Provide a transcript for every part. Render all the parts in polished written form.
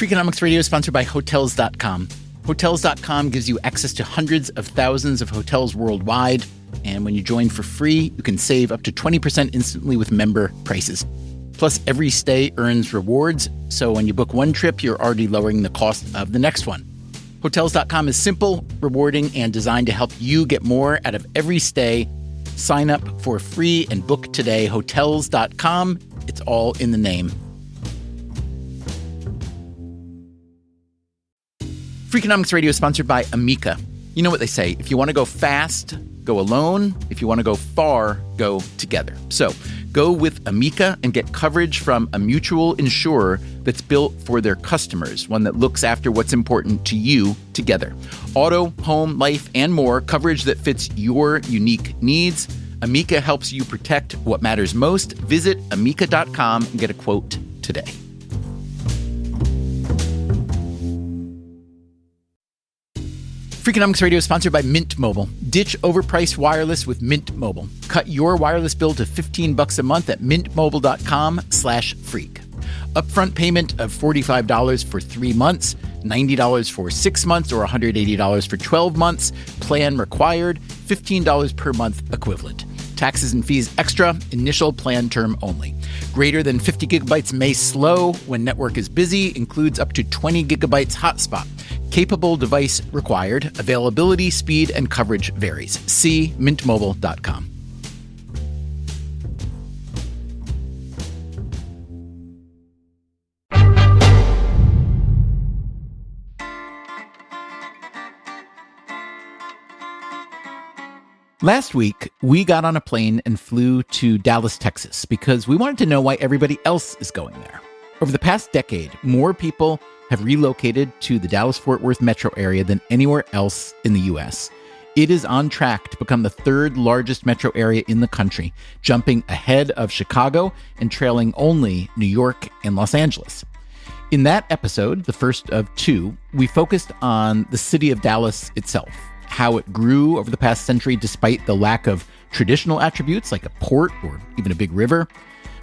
Freakonomics Radio is sponsored by Hotels.com. Hotels.com gives you access to hundreds of thousands of hotels worldwide. And when you join for free, you can save up to 20% instantly with member prices. Plus, every stay earns rewards. So when you book one trip, you're already lowering the cost of the next one. Hotels.com is simple, rewarding, and designed to help you get more out of every stay. Sign up for free and book today. Hotels.com. It's all in the name. Freakonomics Radio is sponsored by Amica. You know what they say, if you want to go fast, go alone. If you want to go far, go together. So go with Amica and get coverage from a mutual insurer that's built for their customers, one that looks after what's important to you together. Auto, home, life, and more, coverage that fits your unique needs. Amica helps you protect what matters most. Visit amica.com and get a quote today. Freakonomics Radio is sponsored by Mint Mobile. Ditch overpriced wireless with Mint Mobile. Cut your wireless bill to $15 a month at mintmobile.com/freak. Upfront payment of $45 for 3 months, $90 for 6 months, or $180 for 12 months. Plan required, $15 per month equivalent. Taxes and fees extra, initial plan term only. Greater than 50 gigabytes may slow when network is busy, includes up to 20 gigabytes hotspot. Capable device required. Availability, speed, and coverage varies. See mintmobile.com. Last week, we got on a plane and flew to Dallas, Texas, because we wanted to know why everybody else is going there. Over the past decade, more people have relocated to the Dallas-Fort Worth metro area than anywhere else in the U.S. It is on track to become the third largest metro area in the country, jumping ahead of Chicago and trailing only New York and Los Angeles. In that episode, the first of two, we focused on the city of Dallas itself, how it grew over the past century despite the lack of traditional attributes like a port or even a big river.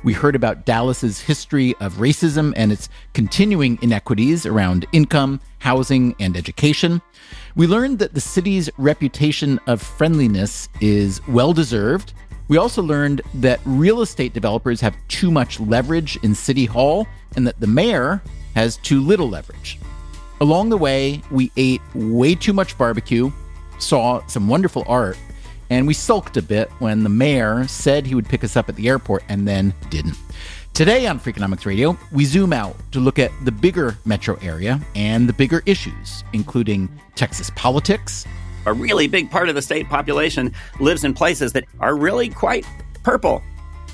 We heard about Dallas's history of racism and its continuing inequities around income, housing, and education. We learned that the city's reputation of friendliness is well-deserved. We also learned that real estate developers have too much leverage in City Hall and that the mayor has too little leverage. Along the way, we ate way too much barbecue, saw some wonderful art, and we sulked a bit when the mayor said he would pick us up at the airport and then didn't. Today on Freakonomics Radio, we zoom out to look at the bigger metro area and the bigger issues, including Texas politics. A really big part of the state population lives in places that are really quite purple.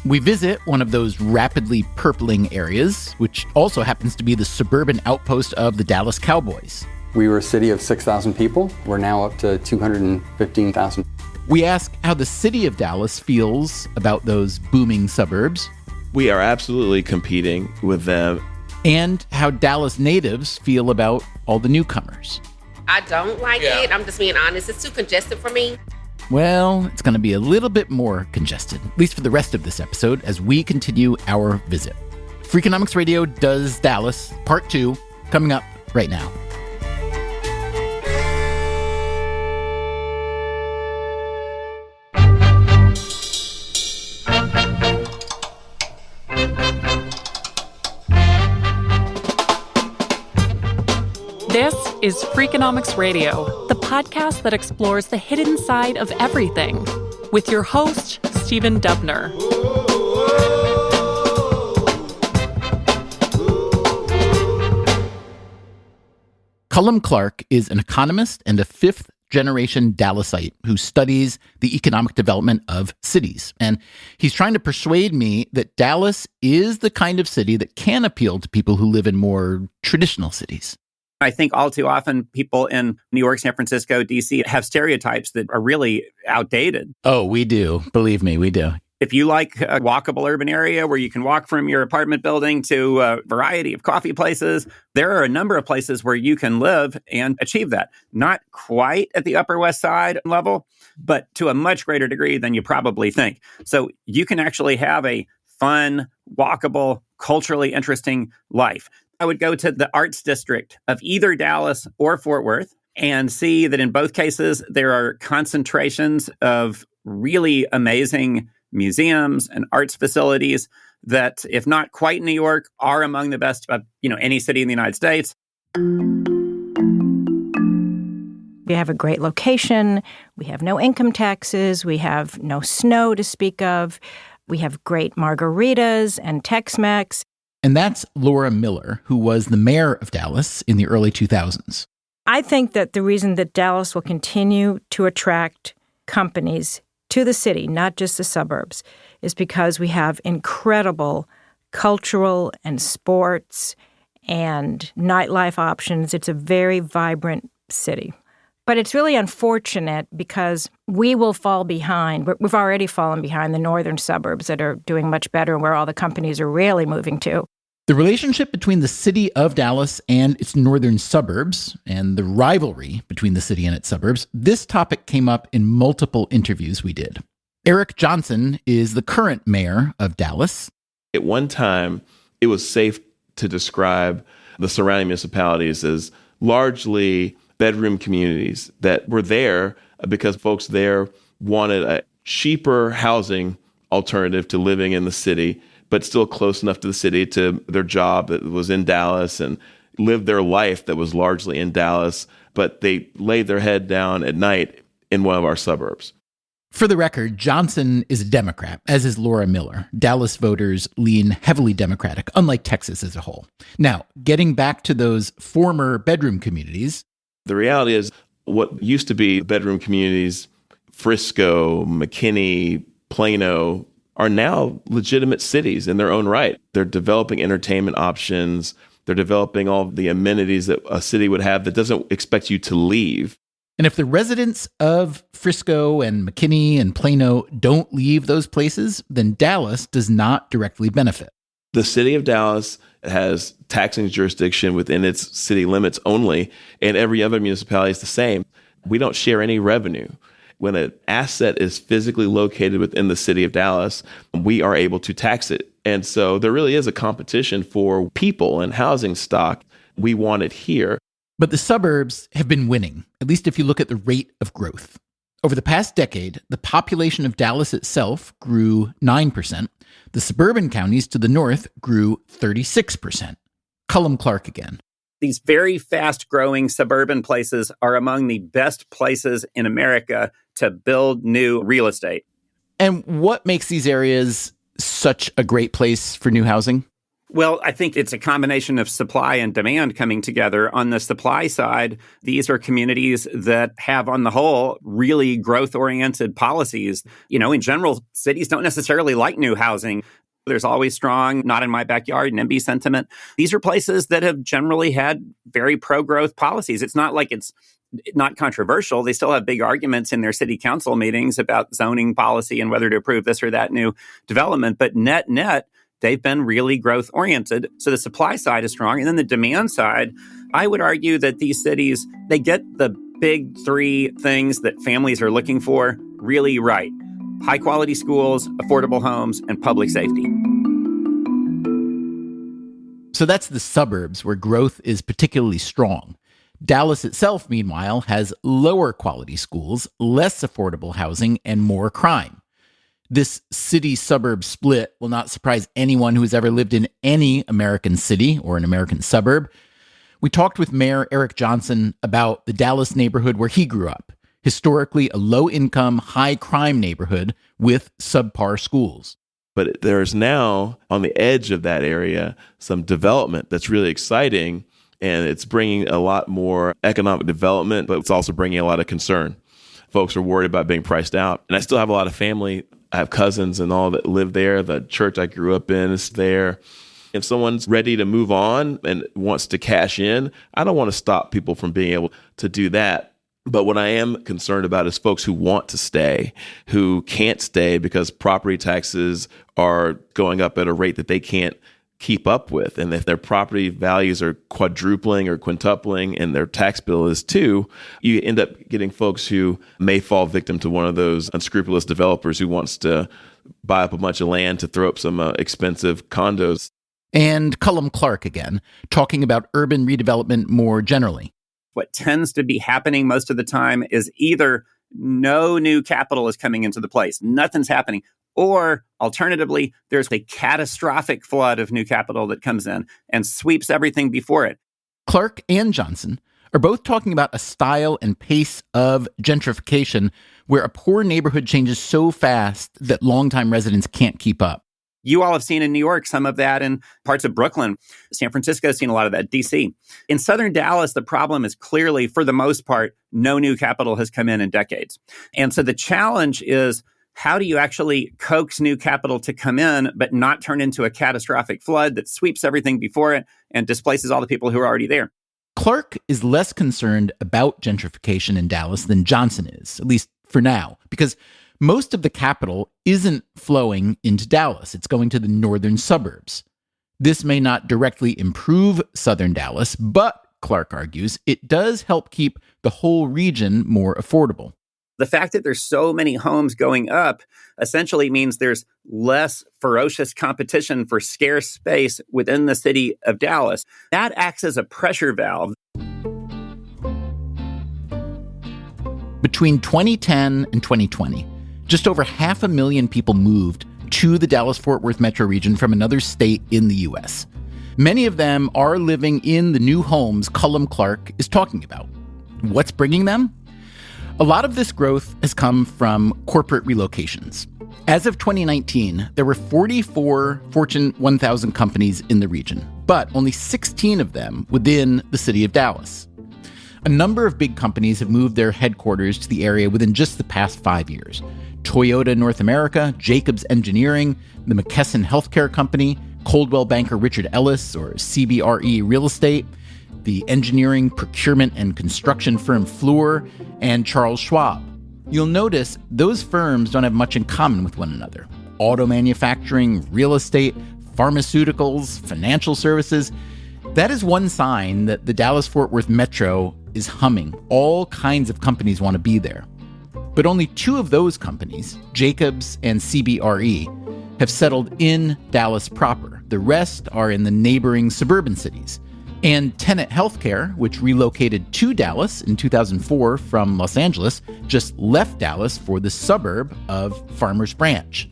We visit one of those rapidly purpling areas, which also happens to be the suburban outpost of the Dallas Cowboys. We were a city of 6,000 people. We're now up to 215,000. We ask how the city of Dallas feels about those booming suburbs. We are absolutely competing with them. And how Dallas natives feel about all the newcomers. I don't like it. I'm just being honest. It's too congested for me. Well, it's going to be a little bit more congested, at least for the rest of this episode, as we continue our visit. Freakonomics Radio Does Dallas, Part 2, coming up right now. This is Freakonomics Radio, the podcast that explores the hidden side of everything, with your host, Stephen Dubner. Cullum Clark is an economist and a fifth-generation Dallasite who studies the economic development of cities. And he's trying to persuade me that Dallas is the kind of city that can appeal to people who live in more traditional cities. I think all too often people in New York, San Francisco, D.C. have stereotypes that are really outdated. Oh, we do. Believe me, we do. If you like a walkable urban area where you can walk from your apartment building to a variety of coffee places, there are a number of places where you can live and achieve that. Not quite at the Upper West Side level, but to a much greater degree than you probably think. So you can actually have a fun, walkable, culturally interesting life. I would go to the arts district of either Dallas or Fort Worth and see that in both cases, there are concentrations of really amazing museums and arts facilities that, if not quite New York, are among the best of, any city in the United States. We have a great location. We have no income taxes. We have no snow to speak of. We have great margaritas and Tex-Mex. And that's Laura Miller, who was the mayor of Dallas in the early 2000s. I think that the reason that Dallas will continue to attract companies to the city, not just the suburbs, is because we have incredible cultural and sports and nightlife options. It's a very vibrant city. But it's really unfortunate because we will fall behind. We've already fallen behind the northern suburbs that are doing much better and where all the companies are really moving to. The relationship between the city of Dallas and its northern suburbs, and the rivalry between the city and its suburbs, this topic came up in multiple interviews we did. Eric Johnson is the current mayor of Dallas. At one time, it was safe to describe the surrounding municipalities as largely bedroom communities that were there because folks there wanted a cheaper housing alternative to living in the city, but still close enough to the city to their job that was in Dallas and lived their life that was largely in Dallas, but they laid their head down at night in one of our suburbs. For the record, Johnson is a Democrat, as is Laura Miller. Dallas voters lean heavily Democratic, unlike Texas as a whole. Now, getting back to those former bedroom communities. The reality is what used to be bedroom communities, Frisco, McKinney, Plano, are now legitimate cities in their own right. They're developing entertainment options. They're developing all the amenities that a city would have that doesn't expect you to leave. And if the residents of Frisco and McKinney and Plano don't leave those places, then Dallas does not directly benefit. The city of Dallas has taxing jurisdiction within its city limits only, and every other municipality is the same. We don't share any revenue. When an asset is physically located within the city of Dallas, we are able to tax it. And so there really is a competition for people and housing stock. We want it here. But the suburbs have been winning, at least if you look at the rate of growth. Over the past decade, the population of Dallas itself grew 9%. The suburban counties to the north grew 36%. Cullum Clark again. These very fast-growing suburban places are among the best places in America to build new real estate. And what makes these areas such a great place for new housing? Well, I think it's a combination of supply and demand coming together. On the supply side, these are communities that have, on the whole, really growth-oriented policies. In general, cities don't necessarily like new housing. There's always strong, not in my backyard, NIMBY sentiment. These are places that have generally had very pro-growth policies. It's not like it's not controversial. They still have big arguments in their city council meetings about zoning policy and whether to approve this or that new development. But net, they've been really growth-oriented. So the supply side is strong. And then the demand side, I would argue that these cities, they get the big three things that families are looking for really right. High-quality schools, affordable homes, and public safety. So that's the suburbs where growth is particularly strong. Dallas itself, meanwhile, has lower quality schools, less affordable housing, and more crime. This city-suburb split will not surprise anyone who has ever lived in any American city or an American suburb. We talked with Mayor Eric Johnson about the Dallas neighborhood where he grew up, historically a low-income, high-crime neighborhood with subpar schools. But there's now, on the edge of that area, some development that's really exciting, and it's bringing a lot more economic development, but it's also bringing a lot of concern. Folks are worried about being priced out. And I still have a lot of family. I have cousins and all that live there. The church I grew up in is there. If someone's ready to move on and wants to cash in, I don't want to stop people from being able to do that. But what I am concerned about is folks who want to stay, who can't stay because property taxes are going up at a rate that they can't keep up with. And if their property values are quadrupling or quintupling and their tax bill is too, you end up getting folks who may fall victim to one of those unscrupulous developers who wants to buy up a bunch of land to throw up some expensive condos. And Cullum Clark again, talking about urban redevelopment more generally. What tends to be happening most of the time is either no new capital is coming into the place, nothing's happening, or alternatively, there's a catastrophic flood of new capital that comes in and sweeps everything before it. Clark and Johnson are both talking about a style and pace of gentrification where a poor neighborhood changes so fast that longtime residents can't keep up. You all have seen in New York some of that in parts of Brooklyn. San Francisco has seen a lot of that, DC. In southern Dallas, the problem is clearly, for the most part, no new capital has come in decades. And so the challenge is, how do you actually coax new capital to come in, but not turn into a catastrophic flood that sweeps everything before it and displaces all the people who are already there? Clark is less concerned about gentrification in Dallas than Johnson is, at least for now, because most of the capital isn't flowing into Dallas. It's going to the northern suburbs. This may not directly improve southern Dallas, but, Clark argues, it does help keep the whole region more affordable. The fact that there's so many homes going up essentially means there's less ferocious competition for scarce space within the city of Dallas. That acts as a pressure valve. Between 2010 and 2020, just over 500,000 people moved to the Dallas-Fort Worth metro region from another state in the U.S. Many of them are living in the new homes Cullum Clark is talking about. What's bringing them? A lot of this growth has come from corporate relocations. As of 2019, there were 44 Fortune 1000 companies in the region, but only 16 of them within the city of Dallas. A number of big companies have moved their headquarters to the area within just the past 5 years. Toyota North America, Jacobs Engineering, the McKesson Healthcare Company, Coldwell Banker Richard Ellis, or CBRE Real Estate, the engineering, procurement, and construction firm Fluor, and Charles Schwab. You'll notice those firms don't have much in common with one another. Auto manufacturing, real estate, pharmaceuticals, financial services. That is one sign that the Dallas-Fort Worth metro is humming. All kinds of companies want to be there. But only 2 of those companies, Jacobs and CBRE, have settled in Dallas proper. The rest are in the neighboring suburban cities. And Tenet Healthcare, which relocated to Dallas in 2004 from Los Angeles, just left Dallas for the suburb of Farmers Branch.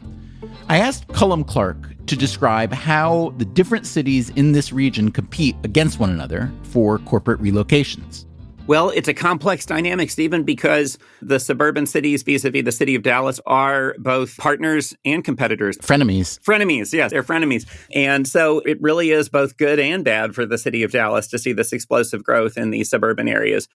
I asked Cullum Clark to describe how the different cities in this region compete against one another for corporate relocations. Well, it's a complex dynamic, Stephen, because the suburban cities vis-a-vis the city of Dallas are both partners and competitors. Frenemies. Frenemies, yes, they're frenemies. And so it really is both good and bad for the city of Dallas to see this explosive growth in these suburban areas.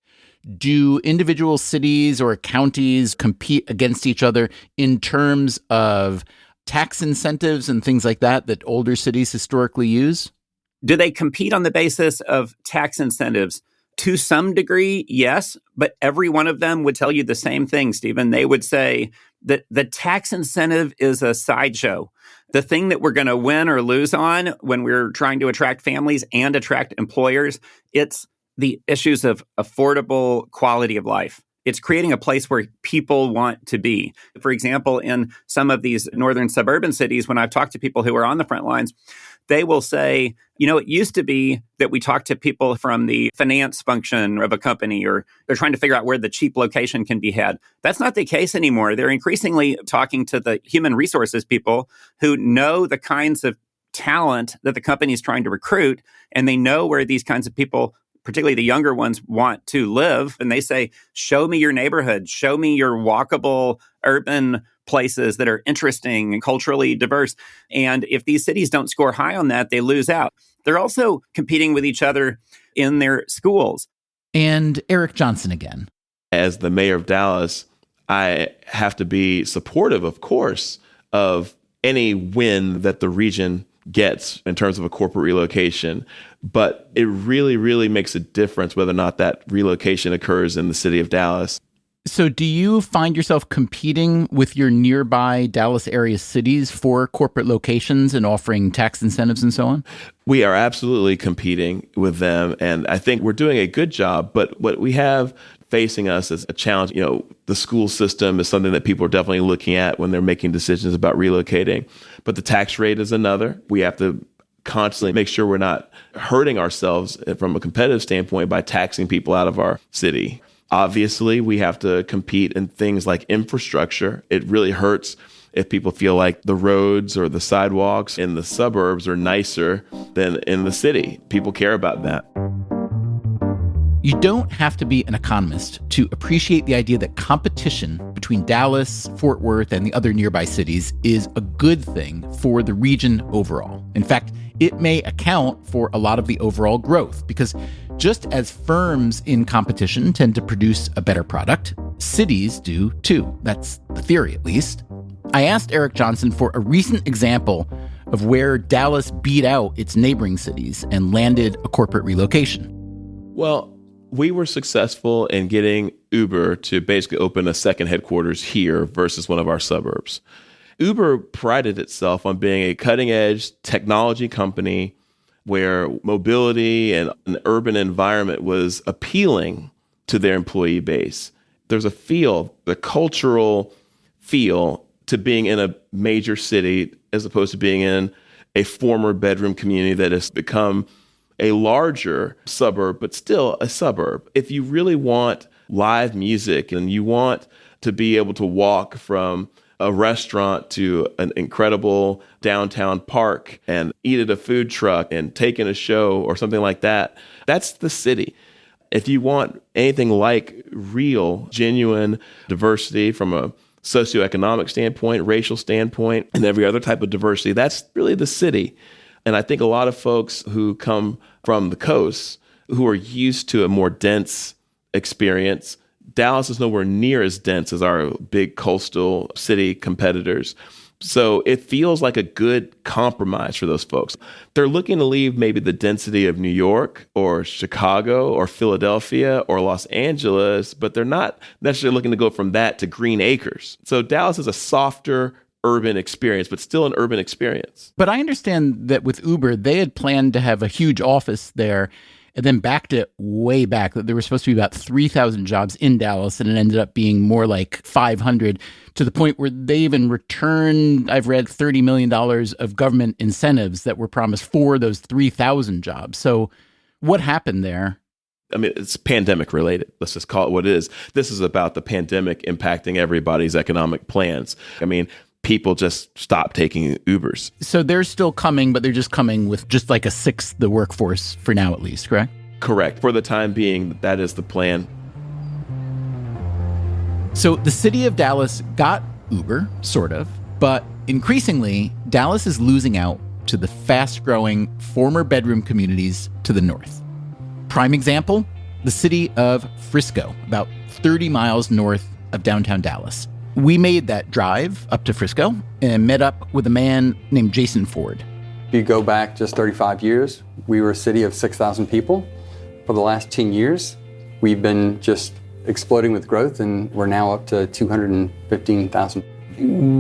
Do individual cities or counties compete against each other in terms of tax incentives and things like that older cities historically use? Do they compete on the basis of tax incentives? To some degree, yes, but every one of them would tell you the same thing, Stephen. They would say that the tax incentive is a sideshow. The thing that we're going to win or lose on when we're trying to attract families and attract employers, it's the issues of affordable quality of life. It's creating a place where people want to be. For example, in some of these northern suburban cities, when I've talked to people who are on the front lines, they will say, it used to be that we talked to people from the finance function of a company, or they're trying to figure out where the cheap location can be had. That's not the case anymore. They're increasingly talking to the human resources people who know the kinds of talent that the company is trying to recruit, and they know where these kinds of people, particularly the younger ones, want to live. And they say, show me your neighborhood, show me your walkable urban places that are interesting and culturally diverse. And if these cities don't score high on that, they lose out. They're also competing with each other in their schools. And Eric Johnson again. As the mayor of Dallas, I have to be supportive, of course, of any win that the region gets in terms of a corporate relocation. But it really, really makes a difference whether or not that relocation occurs in the city of Dallas. So do you find yourself competing with your nearby Dallas area cities for corporate locations and offering tax incentives and so on? We are absolutely competing with them, and I think we're doing a good job. But what we have facing us is a challenge. The school system is something that people are definitely looking at when they're making decisions about relocating. But the tax rate is another. We have to constantly make sure we're not hurting ourselves from a competitive standpoint by taxing people out of our city. Obviously, we have to compete in things like infrastructure. It really hurts if people feel like the roads or the sidewalks in the suburbs are nicer than in the city. People care about that. You don't have to be an economist to appreciate the idea that competition between Dallas, Fort Worth, and the other nearby cities is a good thing for the region overall. In fact, it may account for a lot of the overall growth, because just as firms in competition tend to produce a better product, cities do too. That's the theory, at least. I asked Eric Johnson for a recent example of where Dallas beat out its neighboring cities and landed a corporate relocation. Well, we were successful in getting Uber to basically open a second headquarters here versus one of our suburbs. Uber prided itself on being a cutting-edge technology company where mobility and an urban environment was appealing to their employee base. There's a feel, the cultural feel to being in a major city as opposed to being in a former bedroom community that has become a larger suburb, but still a suburb. If you really want live music and you want to be able to walk from a restaurant to an incredible downtown park and eat at a food truck and take in a show or something like that, that's the city. If you want anything like real, genuine diversity from a socioeconomic standpoint, racial standpoint, and every other type of diversity, that's really the city. And I think a lot of folks who come from the coast, who are used to a more dense experience, Dallas is nowhere near as dense as our big coastal city competitors. So it feels like a good compromise for those folks. They're looking to leave maybe the density of New York or Chicago or Philadelphia or Los Angeles, but they're not necessarily looking to go from that to Green Acres. So Dallas is a softer urban experience, but still an urban experience. But I understand that with Uber, they had planned to have a huge office there and then backed it way back. There were supposed to be about 3,000 jobs in Dallas, and it ended up being more like 500, to the point where they even returned, I've read, $30 million of government incentives that were promised for those 3,000 jobs. So what happened there? I mean, it's pandemic related. Let's just call it what it is. This is about the pandemic impacting everybody's economic plans. I mean, people just stopped taking Ubers. So they're still coming, but they're just coming with just like a sixth the workforce for now, at least, correct? Correct. For the time being, that is the plan. So the city of Dallas got Uber, sort of, but increasingly, Dallas is losing out to the fast-growing former bedroom communities to the north. Prime example, the city of Frisco, about 30 miles north of downtown Dallas. We made that drive up to Frisco and met up with a man named Jason Ford. If you go back just 35 years, we were a city of 6,000 people. For the last 10 years, we've been just exploding with growth, and we're now up to 215,000.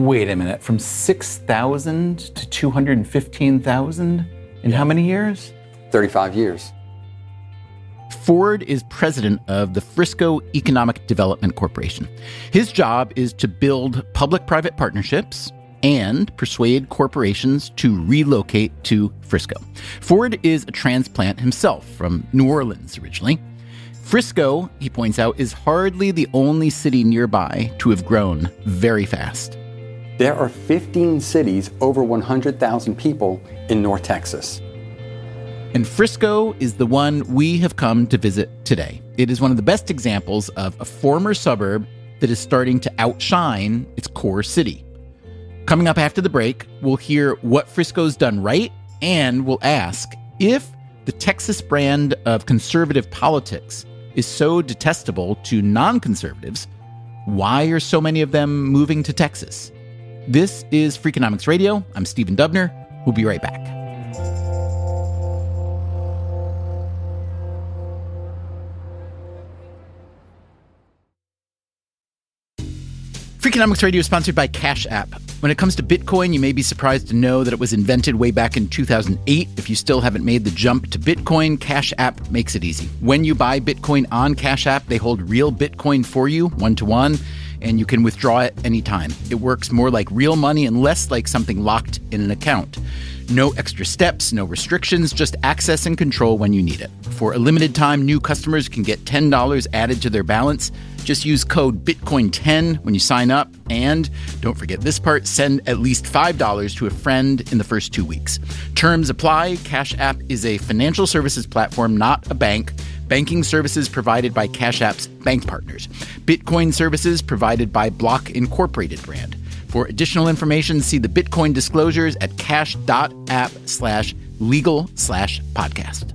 Wait a minute, from 6,000 to 215,000 in how many years? 35 years. Ford is president of the Frisco Economic Development Corporation. His job is to build public-private partnerships and persuade corporations to relocate to Frisco. Ford is a transplant himself from New Orleans originally. Frisco, he points out, is hardly the only city nearby to have grown very fast. There are 15 cities over 100,000 people in North Texas. And Frisco is the one we have come to visit today. It is one of the best examples of a former suburb that is starting to outshine its core city. Coming up after the break, we'll hear what Frisco's done right, and we'll ask if the Texas brand of conservative politics is so detestable to non-conservatives, why are so many of them moving to Texas? This is Freakonomics Radio. I'm Stephen Dubner. We'll be right back. Freakonomics Radio is sponsored by Cash App. When it comes to Bitcoin, you may be surprised to know that it was invented way back in 2008. If you still haven't made the jump to Bitcoin, Cash App makes it easy. When you buy Bitcoin on Cash App, they hold real Bitcoin for you, one-to-one. and you can withdraw it anytime. It works more like real money and less like something locked in an account. No extra steps, no restrictions, just access and control when you need it. For a limited time, new customers can get $10 added to their balance. Just use code Bitcoin10 when you sign up. And don't forget this part, send at least $5 to a friend in the first 2 weeks. Terms apply. Cash App is a financial services platform, not a bank. Banking services provided by Cash App's bank partners. Bitcoin services provided by Block Incorporated brand. For additional information, see the Bitcoin disclosures at cash.app/legal/podcast.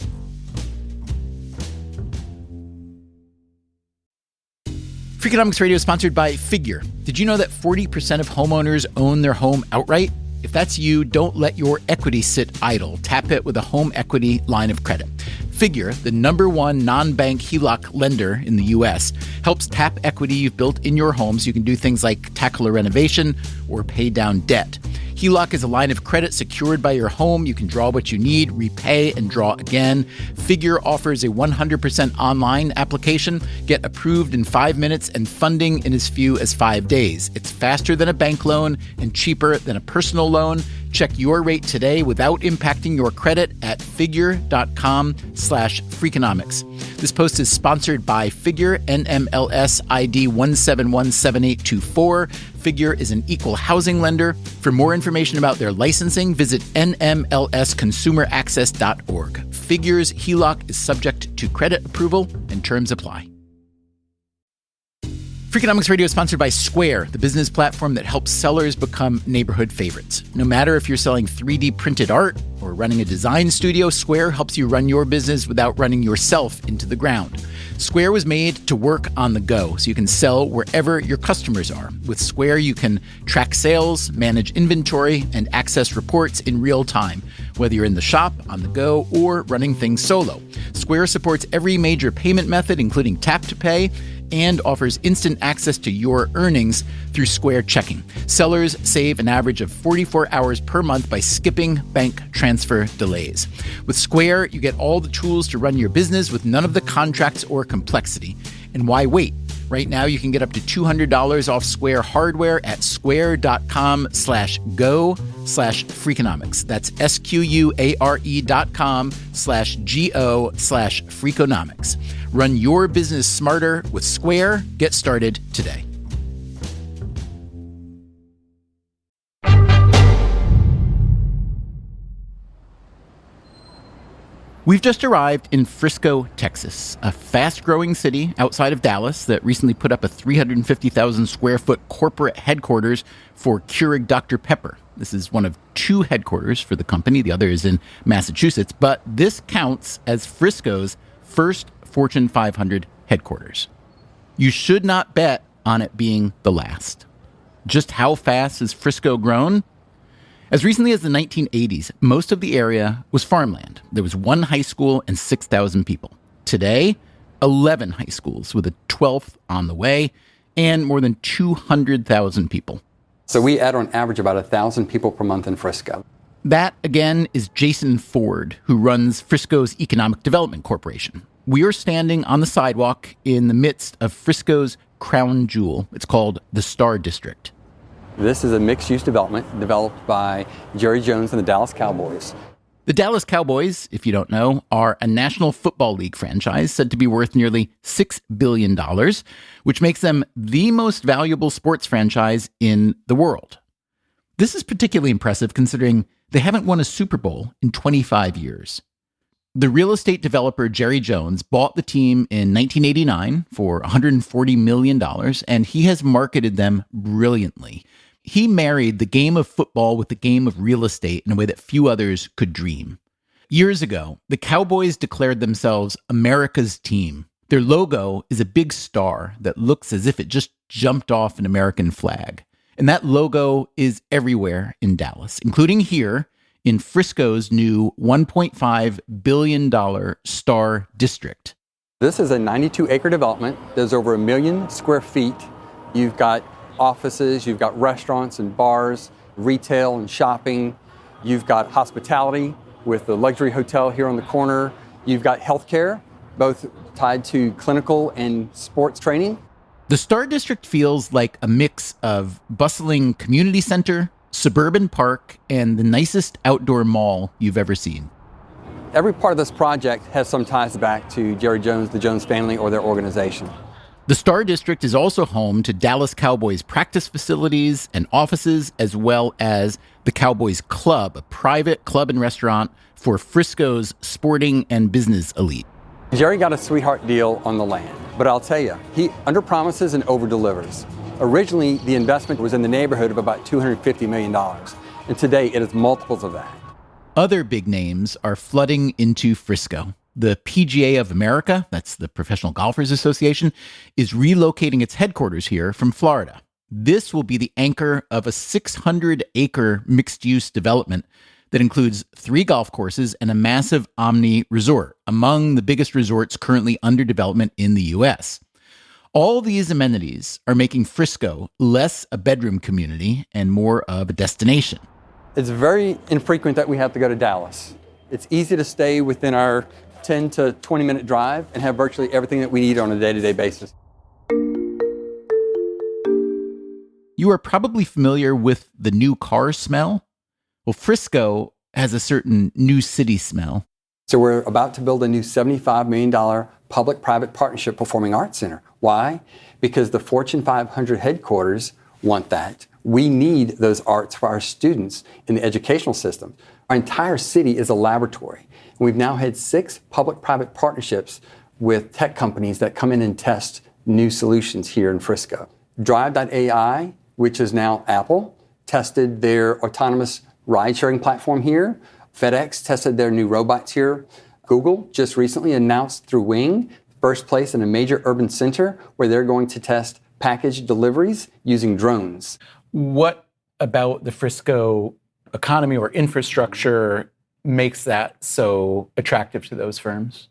Freakonomics Radio is sponsored by Figure. Did you know that 40% of homeowners own their home outright? If that's you, don't let your equity sit idle. Tap it with a home equity line of credit. Figure, the #1 non-bank HELOC lender in the U.S., helps tap equity you've built in your home so you can do things like tackle a renovation or pay down debt. HELOC is a line of credit secured by your home. You can draw what you need, repay, and draw again. Figure offers a 100% online application. Get approved in 5 minutes and funding in as few as 5 days. It's faster than a bank loan and cheaper than a personal loan. Check your rate today without impacting your credit at figure.com/Freakonomics. This post is sponsored by Figure, NMLS ID 1717824. Figure is an equal housing lender. For more information about their licensing, visit nmlsconsumeraccess.org. Figure's HELOC is subject to credit approval and terms apply. Freakonomics Radio is sponsored by Square, the business platform that helps sellers become neighborhood favorites. No matter if you're selling 3D printed art or running a design studio, Square helps you run your business without running yourself into the ground. Square was made to work on the go, so you can sell wherever your customers are. With Square, you can track sales, manage inventory, and access reports in real time, whether you're in the shop, on the go, or running things solo. Square supports every major payment method, including tap to pay, and offers instant access to your earnings through Square Checking. Sellers save an average of 44 hours per month by skipping bank transfer delays. With Square, you get all the tools to run your business with none of the contracts or complexity. And why wait? Right now, you can get up to $200 off Square hardware at square.com/go/Freakonomics. That's SQUARE.com/GO/Freakonomics. Run your business smarter with Square. Get started today. We've just arrived in Frisco, Texas, a fast-growing city outside of Dallas that recently put up a 350,000 square foot corporate headquarters for Keurig Dr. Pepper. This is one of 2 headquarters for the company. The other is in Massachusetts, but this counts as Frisco's first Fortune 500 headquarters. You should not bet on it being the last. Just how fast has Frisco grown? As recently as the 1980s, most of the area was farmland. There was 1 high school and 6,000 people. Today, 11 high schools with a 12th on the way and more than 200,000 people. So we add on average about 1,000 people per month in Frisco. That, again, is Jason Ford, who runs Frisco's Economic Development Corporation. We are standing on the sidewalk in the midst of Frisco's crown jewel. It's called the Star District. This is a mixed-use development developed by Jerry Jones and the Dallas Cowboys. The Dallas Cowboys, if you don't know, are a National Football League franchise said to be worth nearly $6 billion, which makes them the most valuable sports franchise in the world. This is particularly impressive considering they haven't won a Super Bowl in 25 years. The real estate developer Jerry Jones bought the team in 1989 for $140 million, and he has marketed them brilliantly. He married the game of football with the game of real estate in a way that few others could dream. Years ago, the Cowboys declared themselves America's team. Their logo is a big star that looks as if it just jumped off an American flag. And that logo is everywhere in Dallas, including here in Frisco's new $1.5 billion Star District. This is a 92-acre development. There's over 1 million square feet. You've got offices, you've got restaurants and bars, retail and shopping. You've got hospitality with the luxury hotel here on the corner. You've got healthcare, both tied to clinical and sports training. The Star District feels like a mix of bustling community center, suburban park, and the nicest outdoor mall you've ever seen. Every part of this project has some ties back to Jerry Jones, the Jones family, or their organization. The Star District is also home to Dallas Cowboys practice facilities and offices, as well as the Cowboys Club, a private club and restaurant for Frisco's sporting and business elite. Jerry got a sweetheart deal on the land, but I'll tell you, he underpromises and overdelivers. Originally, the investment was in the neighborhood of about $250 million, and today it is multiples of that. Other big names are flooding into Frisco. The PGA of America, that's the Professional Golfers Association, is relocating its headquarters here from Florida. This will be the anchor of a 600-acre mixed-use development that includes 3 golf courses and a massive Omni resort, among the biggest resorts currently under development in the U.S. All these amenities are making Frisco less a bedroom community and more of a destination. It's very infrequent that we have to go to Dallas. It's easy to stay within our 10 to 20 minute drive and have virtually everything that we need on a day-to-day basis. You are probably familiar with the new car smell. Well, Frisco has a certain new city smell. So we're about to build a new $75 million public-private partnership performing arts center. Why? Because the Fortune 500 headquarters want that. We need those arts for our students in the educational system. Our entire city is a laboratory. We've now had 6 public-private partnerships with tech companies that come in and test new solutions here in Frisco. Drive.ai, which is now Apple, tested their autonomous ride-sharing platform here. FedEx tested their new robots here. Google just recently announced through Wing, first place in a major urban center where they're going to test package deliveries using drones. What about the Frisco economy or infrastructure makes that so attractive to those firms?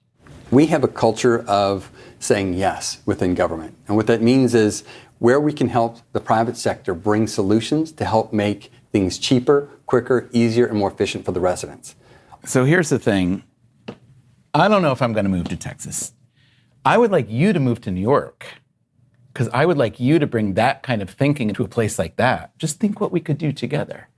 We have a culture of saying yes within government. And what that means is where we can help the private sector bring solutions to help make things cheaper, quicker, easier, and more efficient for the residents. So here's the thing. I don't know if I'm going to move to Texas. I would like you to move to New York, because I would like you to bring that kind of thinking into a place like that. Just think what we could do together.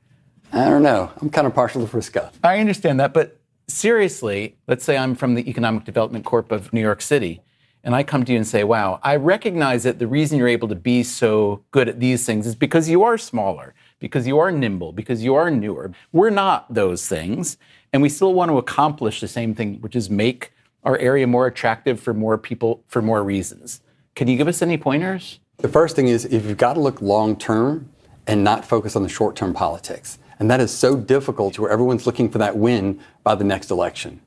I don't know. I'm kind of partial to Frisco. I understand that, but seriously, let's say I'm from the Economic Development Corp of New York City, and I come to you and say, wow, I recognize that the reason you're able to be so good at these things is because you are smaller, because you are nimble, because you are newer. We're not those things, and we still want to accomplish the same thing, which is make our area more attractive for more people for more reasons. Can you give us any pointers? The first thing is if you've got to look long-term and not focus on the short-term politics. And that is so difficult where everyone's looking for that win by the next election.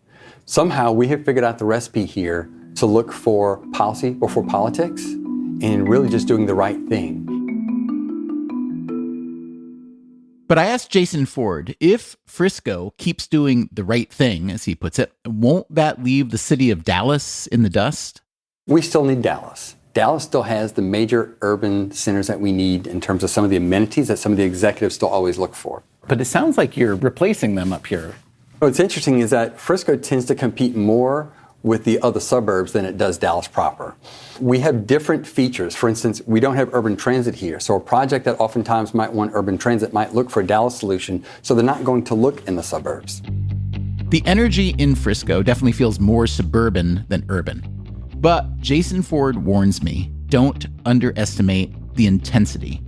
Somehow we have figured out the recipe here to look for policy before politics and really just doing the right thing. But I asked Jason Ford, if Frisco keeps doing the right thing, as he puts it, won't that leave the city of Dallas in the dust? We still need Dallas. Dallas still has the major urban centers that we need in terms of some of the amenities that some of the executives still always look for. But it sounds like you're replacing them up here. What's interesting is that Frisco tends to compete more with the other suburbs than it does Dallas proper. We have different features. For instance, we don't have urban transit here. So a project that oftentimes might want urban transit might look for a Dallas solution, so they're not going to look in the suburbs. The energy in Frisco definitely feels more suburban than urban. But Jason Ford warns me, don't underestimate the intensity.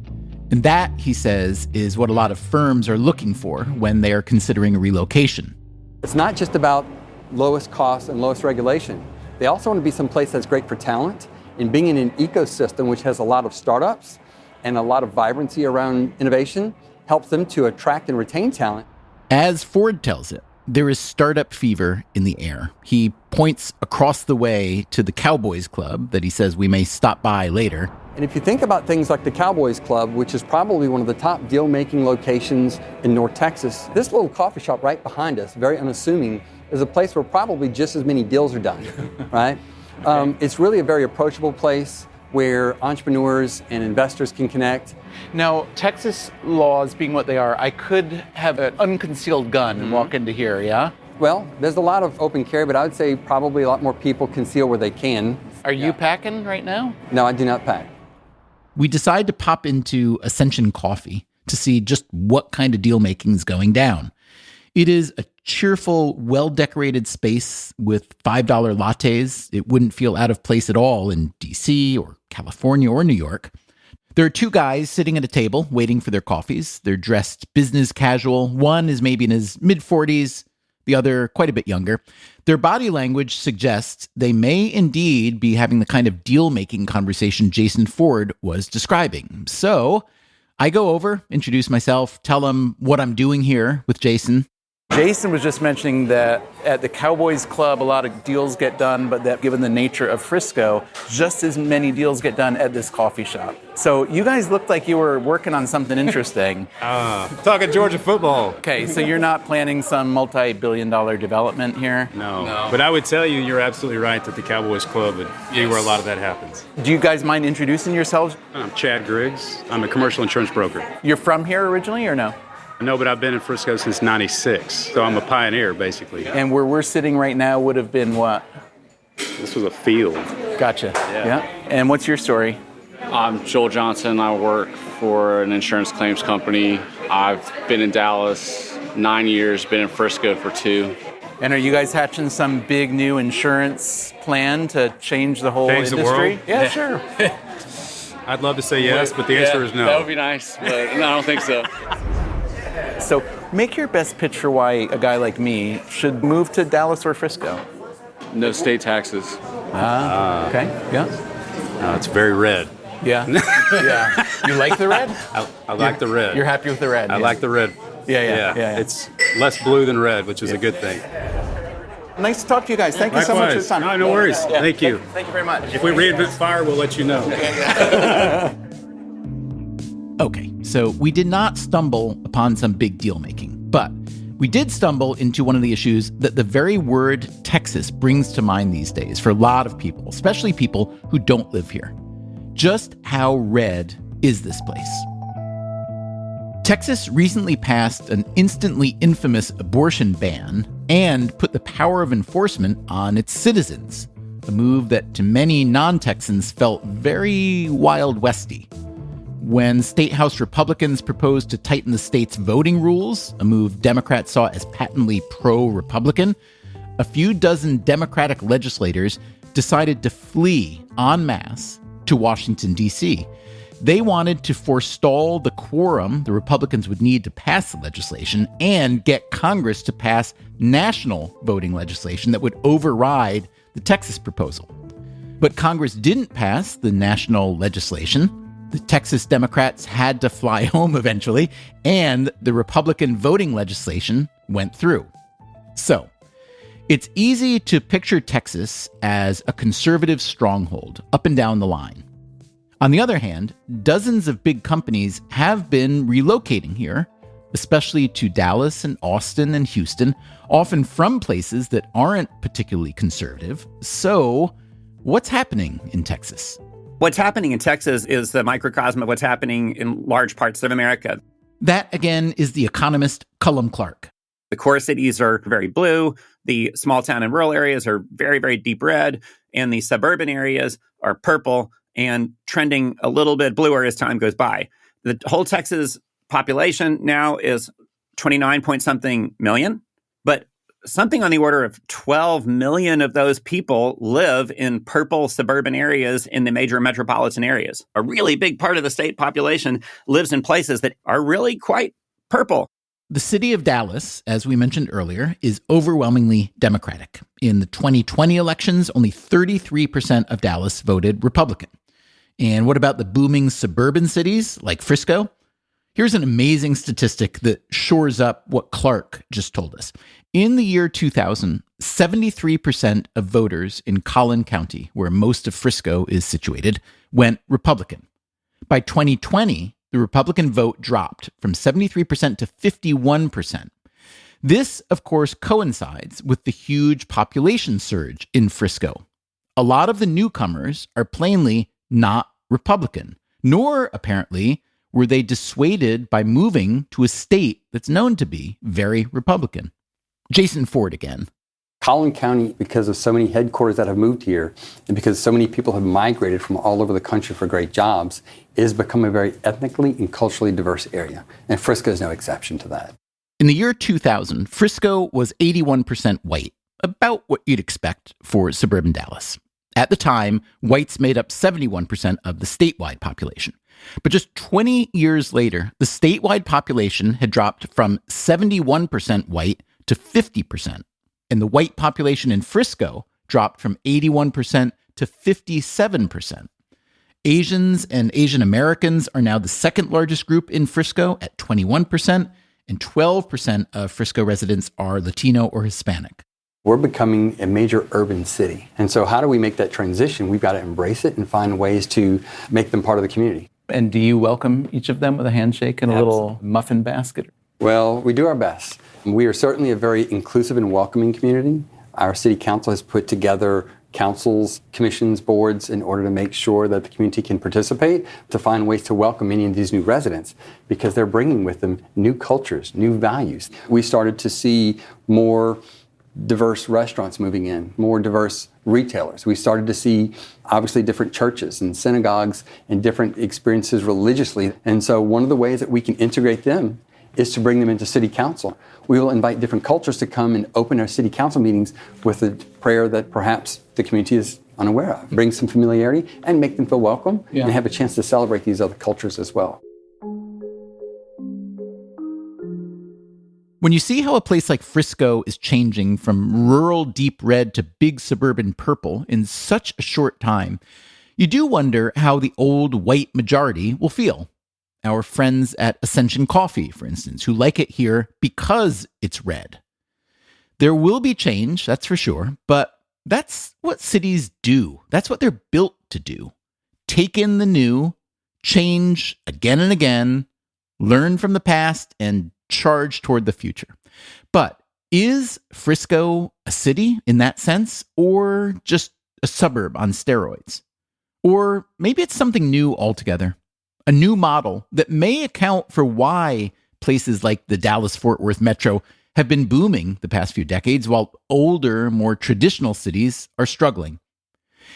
And that, he says, is what a lot of firms are looking for when they are considering a relocation. It's not just about lowest cost and lowest regulation. They also want to be someplace that's great for talent. And being in an ecosystem which has a lot of startups and a lot of vibrancy around innovation helps them to attract and retain talent. As Ford tells it, there is startup fever in the air. He points across the way to the Cowboys Club that he says we may stop by later. And if you think about things like the Cowboys Club, which is probably one of the top deal-making locations in North Texas, this little coffee shop right behind us, very unassuming, is a place where probably just as many deals are done, right? It's really a very approachable place where entrepreneurs and investors can connect. Now, Texas laws being what they are, I could have an unconcealed gun and walk into here, yeah? Well, there's a lot of open carry, but I would say probably a lot more people conceal where they can. Are you packing right now? No, I do not pack. we decide to pop into Ascension Coffee to see just what kind of deal making is going down. It is a cheerful, well-decorated space with $5 lattes. It wouldn't feel out of place at all in DC or California or New York. There are two guys sitting at a table waiting for their coffees. They're dressed business casual. One is maybe in his mid-40s, the other quite a bit younger. Their body language suggests they may indeed be having the kind of deal-making conversation Jason Ford was describing. So I go over, introduce myself, tell them what I'm doing here with Jason. Jason was just mentioning that at the Cowboys Club, a lot of deals get done, but that given the nature of Frisco, just as many deals get done at this coffee shop. So you guys looked like you were working on something interesting. Talking Georgia football. Okay, so you're not planning some multi-billion-dollar development here? No. But I would tell you, you're absolutely right that the Cowboys Club would be where a lot of that happens. Do you guys mind introducing yourselves? I'm Chad Griggs. I'm a commercial insurance broker. You're from here originally or no? No, but I've been in Frisco since '96, so I'm a pioneer, basically. And where we're sitting right now would have been what? This was a field. Gotcha. Yeah. And what's your story? I'm Joel Johnson. I work for an insurance claims company. I've been in Dallas 9 years, been in Frisco for 2. And are you guys hatching some big new insurance plan to change the whole Change the industry? world? Yeah, sure. I'd love to say yes, but the answer is no. That would be nice, but no, I don't think so. So make your best pitch for why a guy like me should move to Dallas or Frisco. No state taxes. Okay. Yeah. It's very red. Yeah. Yeah. You like the red? I like the red. You're happy with the red? I like the red. Yeah. It's less blue than red, which is a good thing. Nice to talk to you guys. Thank you so much for the time. No worries. Yeah. Thank you. Thank you very much. If we reinvent fire, we'll let you know. Okay, so we did not stumble upon some big deal making, but we did stumble into one of the issues that the very word Texas brings to mind these days for a lot of people, especially people who don't live here. Just how red is this place? Texas recently passed an instantly infamous abortion ban and put the power of enforcement on its citizens, a move that to many non-Texans felt very Wild Westy. When State House Republicans proposed to tighten the state's voting rules, a move Democrats saw as patently pro-Republican, a few dozen Democratic legislators decided to flee en masse to Washington, D.C. They wanted to forestall the quorum the Republicans would need to pass the legislation and get Congress to pass national voting legislation that would override the Texas proposal. But Congress didn't pass the national legislation. The Texas Democrats had to fly home eventually, and the Republican voting legislation went through. So, it's easy to picture Texas as a conservative stronghold up and down the line. On the other hand, dozens of big companies have been relocating here, especially to Dallas and Austin and Houston, often from places that aren't particularly conservative. So, what's happening in Texas? What's happening in Texas is the microcosm of what's happening in large parts of America. That, again, is the economist Cullum Clark. The core cities are very blue. The small town and rural areas are very, very deep red. And the suburban areas are purple and trending a little bit bluer as time goes by. The whole Texas population now is 29 point something million, but something on the order of 12 million of those people live in purple suburban areas in the major metropolitan areas. A really big part of the state population lives in places that are really quite purple. The city of Dallas, as we mentioned earlier, is overwhelmingly Democratic. In the 2020 elections, only 33% of Dallas voted Republican. And what about the booming suburban cities like Frisco? Here's an amazing statistic that shores up what Clark just told us. In the year 2000, 73% of voters in Collin County, where most of Frisco is situated, went Republican. By 2020, the Republican vote dropped from 73% to 51%. This, of course, coincides with the huge population surge in Frisco. A lot of the newcomers are plainly not Republican, nor, apparently, were they dissuaded by moving to a state that's known to be very Republican. Jason Ford again. Collin County, because of so many headquarters that have moved here and because so many people have migrated from all over the country for great jobs, is become a very ethnically and culturally diverse area. And Frisco is no exception to that. In the year 2000, Frisco was 81% white, about what you'd expect for suburban Dallas. At the time, whites made up 71% of the statewide population. But just 20 years later, the statewide population had dropped from 71% white to 50%. And the white population in Frisco dropped from 81% to 57%. Asians and Asian Americans are now the second largest group in Frisco at 21%, and 12% of Frisco residents are Latino or Hispanic. We're becoming a major urban city. And so how do we make that transition? We've got to embrace it and find ways to make them part of the community. And do you welcome each of them with a handshake and a little muffin basket? Well, we do our best. We are certainly a very inclusive and welcoming community. Our city council has put together councils, commissions, boards in order to make sure that the community can participate, to find ways to welcome many of these new residents because they're bringing with them new cultures, new values. We started to see more diverse restaurants moving in, more diverse retailers. We started to see, obviously, different churches and synagogues and different experiences religiously. And so one of the ways that we can integrate them is to bring them into city council. We will invite different cultures to come and open our city council meetings with a prayer that perhaps the community is unaware of. Bring some familiarity and make them feel welcome and have a chance to celebrate these other cultures as well. When you see how a place like Frisco is changing from rural deep red to big suburban purple in such a short time, you do wonder how the old white majority will feel. Our friends at Ascension Coffee, for instance, who like it here because it's red. There will be change, that's for sure, but that's what cities do. That's what they're built to do. Take in the new, change again and again, learn from the past, and charge toward the future. But is Frisco a city in that sense, or just a suburb on steroids? Or maybe it's something new altogether. A new model that may account for why places like the Dallas-Fort Worth metro have been booming the past few decades, while older, more traditional cities are struggling.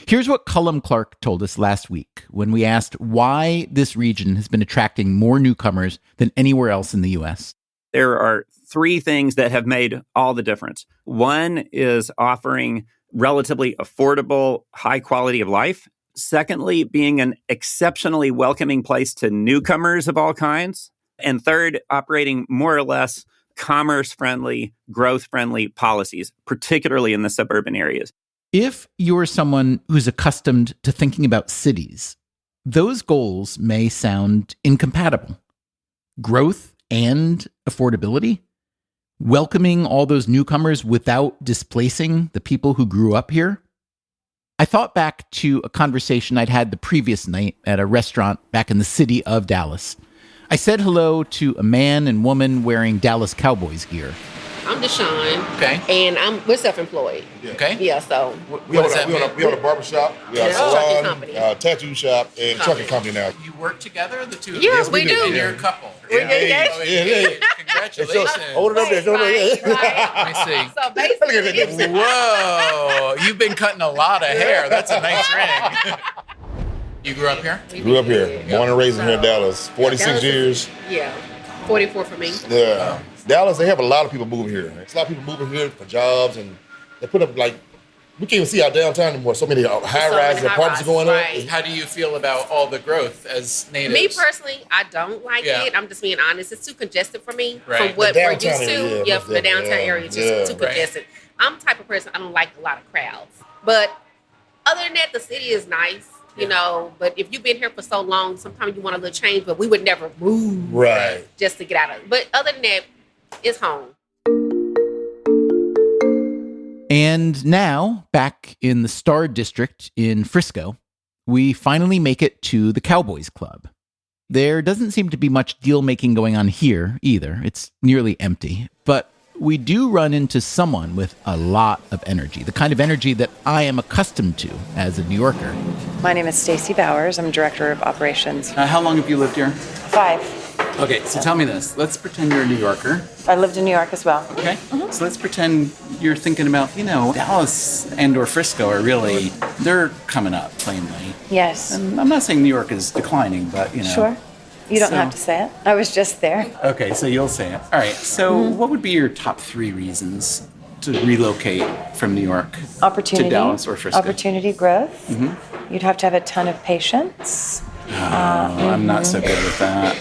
Here's what Cullum Clark told us last week when we asked why this region has been attracting more newcomers than anywhere else in the U.S. There are three things that have made all the difference. One is offering relatively affordable, high quality of life. Secondly, being an exceptionally welcoming place to newcomers of all kinds. And third, operating more or less commerce-friendly, growth-friendly policies, particularly in the suburban areas. If you're someone who's accustomed to thinking about cities, those goals may sound incompatible. Growth and affordability? Welcoming all those newcomers without displacing the people who grew up here? I thought back to a conversation I'd had the previous night at a restaurant back in the city of Dallas. I said hello to a man and woman wearing Dallas Cowboys gear. I'm Deshawn. Okay. And we're self-employed. Yeah. Okay. Yeah, so. We own a barbershop, we got a trucking company. tattoo shop, and trucking company now. You work together, the two of you? you? Yes, we do. And you're a couple. We're engaged. Yeah. Congratulations. Hold it up there. Let me see. So basically, Whoa, you've been cutting a lot of hair. That's a nice ring. You grew up here? Grew up here. Born and raised here in Dallas. 46 years. Yeah, 44 for me. Yeah. Dallas, they have a lot of people moving here. There's a lot of people moving here for jobs, and they put up, like, we can't even see our downtown anymore. So many high-rise apartments are going up. How do you feel about all the growth as natives? Me personally, I don't like it. I'm just being honest. It's too congested for me from what The we're used downtown to. area, Yeah, from the downtown area, it's just too congested. I'm the type of person, I don't like a lot of crowds. But other than that, the city is nice. You know, but if you've been here for so long, sometimes you want a little change, but we would never move just to get out of it. But other than that, it's home. And now, back in the Star District in Frisco, we finally make it to the Cowboys Club. There doesn't seem to be much deal-making going on here either. It's nearly empty. But we do run into someone with a lot of energy, the kind of energy that I am accustomed to as a New Yorker. My name is Stacy Bowers. I'm Director of Operations. How long have you lived here? 5. Okay, so tell me this. Let's pretend you're a New Yorker. I lived in New York as well. Okay. So let's pretend you're thinking about, Dallas and or Frisco are really, they're coming up, plainly. Yes. And I'm not saying New York is declining, but, Sure. You don't have to say it. I was just there. Okay, so you'll say it. All right, so what would be your top 3 reasons to relocate from New York Opportunity, to Dallas or Frisco? Opportunity, growth. You'd have to have a ton of patience. I'm not so good with that.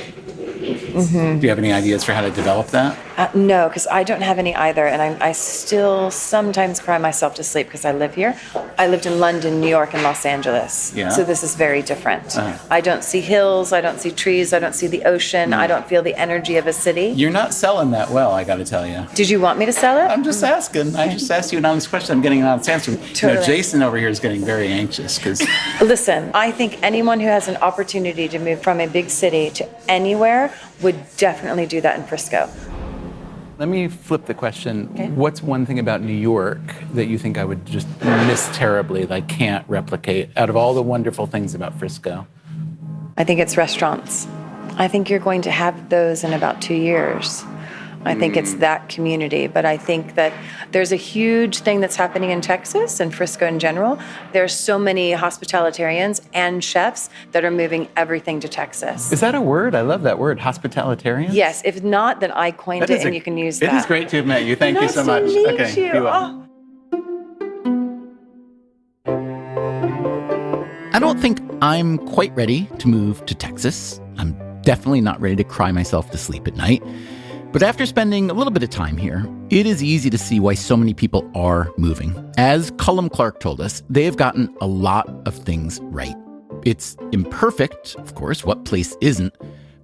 Do you have any ideas for how to develop that? No, because I don't have any either, and I still sometimes cry myself to sleep because I live here. I lived in London, New York, and Los Angeles. Yeah. So this is very different. I don't see hills, I don't see trees, I don't see the ocean, I don't feel the energy of a city. You're not selling that well, I got to tell you. Did you want me to sell it? I'm just asking. I just asked you an honest question. I'm getting an honest answer. Totally. Jason over here is getting very anxious because... Listen, I think anyone who has an opportunity to move from a big city to anywhere would definitely do that in Frisco. Let me flip the question. Okay. What's one thing about New York that you think I would just miss terribly, like can't replicate, out of all the wonderful things about Frisco? I think it's restaurants. I think you're going to have those in about 2 years. I think it's that community, but I think that there's a huge thing that's happening in Texas and Frisco in general. There's so many hospitalitarians and chefs that are moving everything to Texas. Is that a word? I love that word, hospitalitarian. Yes, if not, then I coined it and you can use that. It is great to have met you. Thank you so much. Nice to meet Okay, you. be well. I don't think I'm quite ready to move to Texas. I'm definitely not ready to cry myself to sleep at night. But after spending a little bit of time here, it is easy to see why so many people are moving. As Cullum Clark told us, they have gotten a lot of things right. It's imperfect, of course, what place isn't,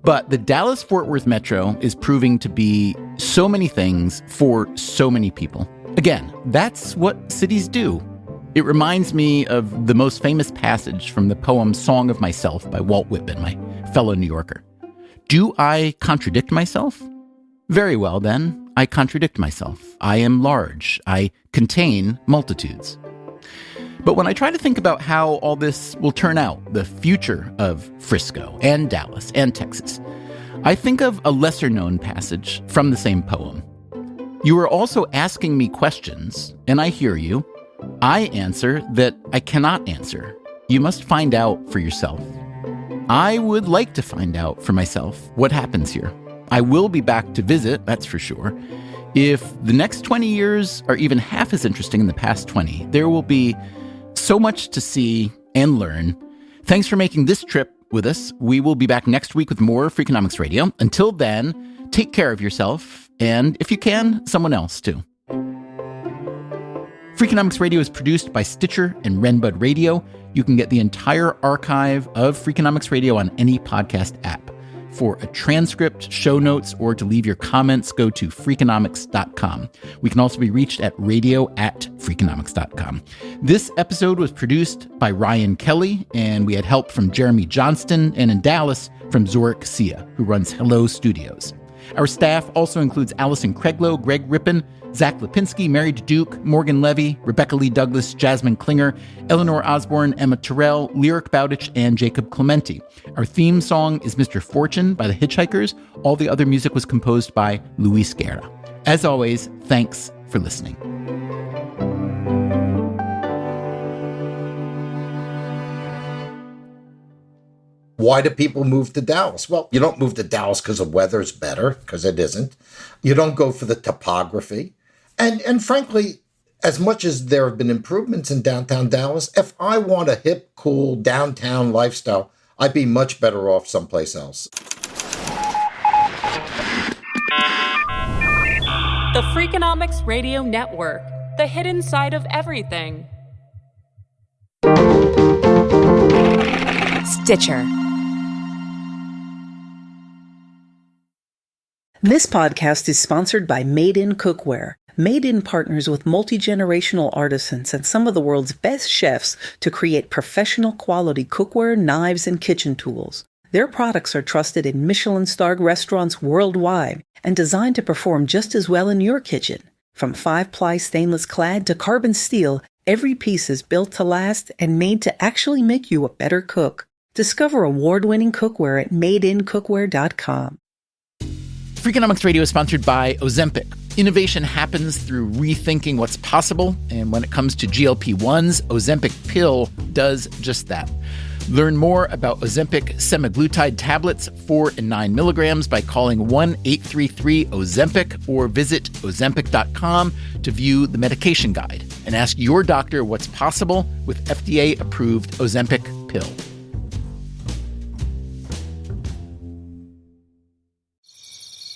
but the Dallas-Fort Worth Metro is proving to be so many things for so many people. Again, that's what cities do. It reminds me of the most famous passage from the poem Song of Myself by Walt Whitman, my fellow New Yorker. Do I contradict myself? Very well, then, I contradict myself. I am large. I contain multitudes. But when I try to think about how all this will turn out, the future of Frisco and Dallas and Texas, I think of a lesser-known passage from the same poem. You are also asking me questions, and I hear you. I answer that I cannot answer. You must find out for yourself. I would like to find out for myself what happens here. I will be back to visit, that's for sure. If the next 20 years are even half as interesting in the past 20, there will be so much to see and learn. Thanks for making this trip with us. We will be back next week with more Freakonomics Radio. Until then, take care of yourself, and if you can, someone else too. Freakonomics Radio is produced by Stitcher and Renbud Radio. You can get the entire archive of Freakonomics Radio on any podcast app. For a transcript, show notes, or to leave your comments, go to Freakonomics.com. We can also be reached at radio@Freakonomics.com. This episode was produced by Ryan Kelly, and we had help from Jeremy Johnston, and in Dallas, from Zorik Sia, who runs Hello Studios. Our staff also includes Allison Craiglow, Greg Rippin, Zach Lipinski, Mary Duke, Morgan Levy, Rebecca Lee Douglas, Jasmine Klinger, Eleanor Osborne, Emma Terrell, Lyric Bowditch, and Jacob Clementi. Our theme song is Mr. Fortune by the Hitchhikers. All the other music was composed by Luis Guerra. As always, thanks for listening. Why do people move to Dallas? Well, you don't move to Dallas because the weather's better, because it isn't. You don't go for the topography. And frankly, as much as there have been improvements in downtown Dallas, if I want a hip, cool downtown lifestyle, I'd be much better off someplace else. The Freakonomics Radio Network, the hidden side of everything. Stitcher. This podcast is sponsored by Made In Cookware. Made In partners with multi-generational artisans and some of the world's best chefs to create professional quality cookware, knives, and kitchen tools. Their products are trusted in Michelin-starred restaurants worldwide and designed to perform just as well in your kitchen. From 5-ply stainless clad to carbon steel, every piece is built to last and made to actually make you a better cook. Discover award-winning cookware at madeincookware.com. Freakonomics Radio is sponsored by Ozempic. Innovation happens through rethinking what's possible, and when it comes to GLP-1s, Ozempic pill does just that. Learn more about Ozempic semaglutide tablets, 4 and 9 milligrams, by calling 1-833-OZEMPIC or visit Ozempic.com to view the medication guide and ask your doctor what's possible with FDA-approved Ozempic pill.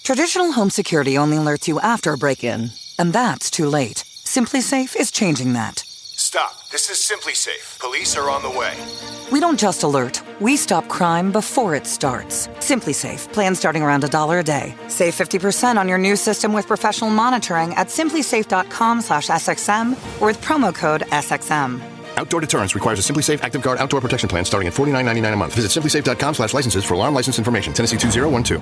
Traditional home security only alerts you after a break-in, and that's too late. SimpliSafe is changing that. Stop. This is SimpliSafe. Police are on the way. We don't just alert, we stop crime before it starts. SimpliSafe, plan starting around $1 a day. Save 50% on your new system with professional monitoring at simplisafe.com/SXM or with promo code SXM. Outdoor deterrence requires a SimpliSafe Active Guard outdoor protection plan starting at $49.99 a month. Visit simplisafe.com/licenses for alarm license information. Tennessee 2012.